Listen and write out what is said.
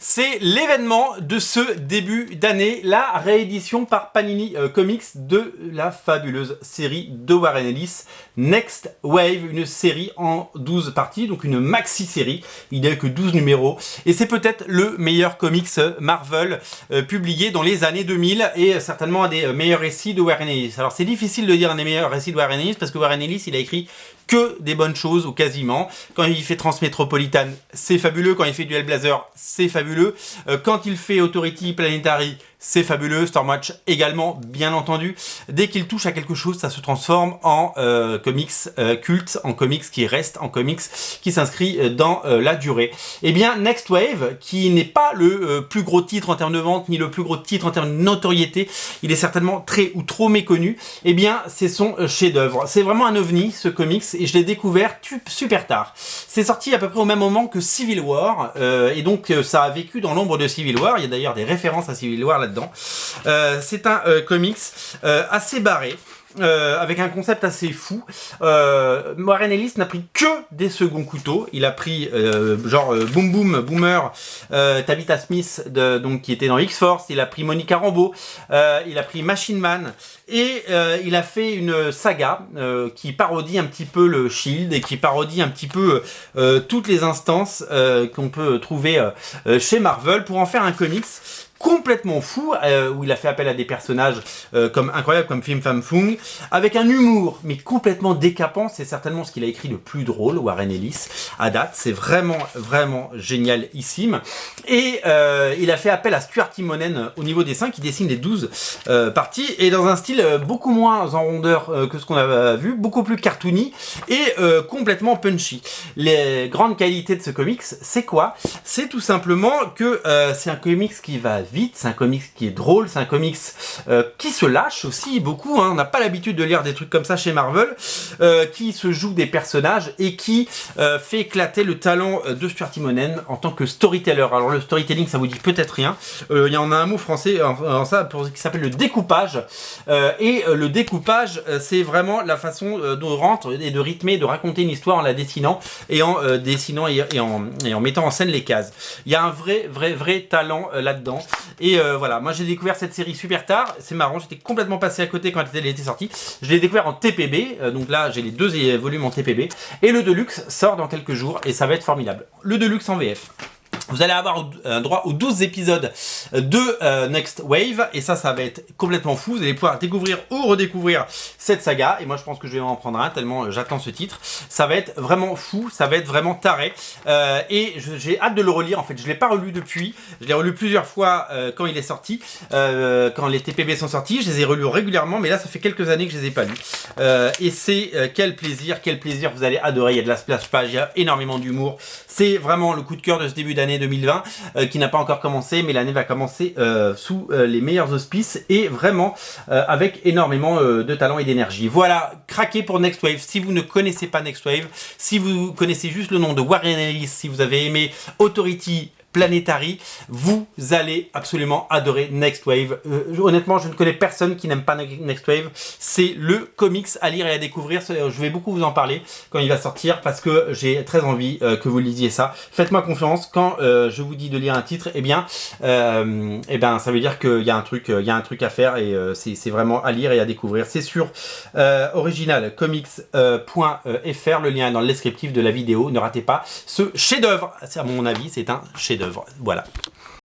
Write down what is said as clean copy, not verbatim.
C'est l'événement de ce début d'année, la réédition par Panini Comics de la fabuleuse série de Warren Ellis, Next Wave, une série en 12 parties, donc une maxi-série, il n'y a que 12 numéros, et c'est peut-être le meilleur comics Marvel publié dans les années 2000, et certainement un des meilleurs récits de Warren Ellis. Alors c'est difficile de dire un des meilleurs récits de Warren Ellis, parce que Warren Ellis, il a écrit que des bonnes choses, ou quasiment. Quand il fait Transmétropolitan, c'est fabuleux. Quand il fait Duel Blazer, c'est fabuleux. Quand il fait Authority Planetary, c'est fabuleux. Stormwatch également, bien entendu. Dès qu'il touche à quelque chose, ça se transforme en comics culte, en comics qui reste, en comics qui s'inscrit dans la durée. Eh bien, Next Wave, qui n'est pas le plus gros titre en termes de vente, ni le plus gros titre en termes de notoriété, il est certainement très ou trop méconnu, eh bien, c'est son chef-d'œuvre. C'est vraiment un ovni, ce comics, et je l'ai découvert super tard. C'est sorti à peu près au même moment que Civil War, et donc ça a vécu dans l'ombre de Civil War. Il y a d'ailleurs des références à Civil War là-dedans. C'est un comics assez barré, avec un concept assez fou. Warren Ellis n'a pris que des seconds couteaux. Il a pris genre Boom Boom Boomer, Tabitha Smith donc qui était dans X-Force. Il a pris Monica Rambeau, il a pris Machine Man, et il a fait une saga qui parodie un petit peu le Shield et qui parodie un petit peu toutes les instances qu'on peut trouver chez Marvel, pour en faire un comics complètement fou, où il a fait appel à des personnages comme incroyables, comme Fim Fam Foom, avec un humour mais complètement décapant. C'est certainement ce qu'il a écrit de plus drôle, Warren Ellis, à date. C'est vraiment génialissime. Et il a fait appel à Stuart Timonen au niveau dessin, qui dessine les 12 parties, et dans un style beaucoup moins en rondeur que ce qu'on a vu, beaucoup plus cartoony et complètement punchy. Les grandes qualités de ce comics, c'est quoi? C'est tout simplement que c'est un comics qui va vite, c'est un comics qui est drôle, c'est un comics qui se lâche aussi beaucoup, hein. On n'a pas l'habitude de lire des trucs comme ça chez Marvel, qui se joue des personnages et qui fait éclater le talent de Stuart Timonen en tant que storyteller. Alors le storytelling, ça vous dit peut-être rien, il y en a un mot français en ça qui s'appelle le découpage, et le découpage, c'est vraiment la façon de rentrer et de rythmer, de raconter une histoire en la dessinant et en dessinant et en mettant en scène les cases. Il y a un vrai talent là-dedans. Et voilà, moi j'ai découvert cette série super tard. C'est marrant, j'étais complètement passé à côté quand elle était sortie. Je l'ai découvert en TPB, donc là j'ai les deux volumes en TPB, et le Deluxe sort dans quelques jours et ça va être formidable. Le Deluxe en VF. Vous allez avoir droit aux 12 épisodes de Next Wave, et ça va être complètement fou. Vous allez pouvoir découvrir ou redécouvrir cette saga, et moi je pense que je vais en prendre un tellement j'attends ce titre. Ça va être vraiment fou, ça va être vraiment taré, et j'ai hâte de le relire. En fait, je l'ai pas relu depuis, je l'ai relu plusieurs fois quand il est sorti, quand les TPB sont sortis, je les ai relus régulièrement, mais là ça fait quelques années que je les ai pas lus, et c'est quel plaisir, vous allez adorer. Il y a de la splash page, il y a énormément d'humour. C'est vraiment le coup de cœur de ce début d'année 2020, qui n'a pas encore commencé, mais l'année va commencer sous les meilleurs auspices, et vraiment avec énormément de talent et d'énergie. Voilà, craquez pour Next Wave. Si vous ne connaissez pas Next Wave, si vous connaissez juste le nom de Warren Ellis, si vous avez aimé Authority Planetary, vous allez absolument adorer Next Wave. Honnêtement, je ne connais personne qui n'aime pas Next Wave. C'est le comics à lire et à découvrir. Je vais beaucoup vous en parler quand il va sortir, parce que j'ai très envie que vous lisiez ça. Faites-moi confiance. Quand je vous dis de lire un titre, eh bien, ça veut dire qu'il y a un truc, à faire, et c'est vraiment à lire et à découvrir. C'est sur originalcomics.fr. Le lien est dans le descriptif de la vidéo. Ne ratez pas ce chef-d'œuvre. À mon avis, c'est un chef-d'œuvre. Voilà.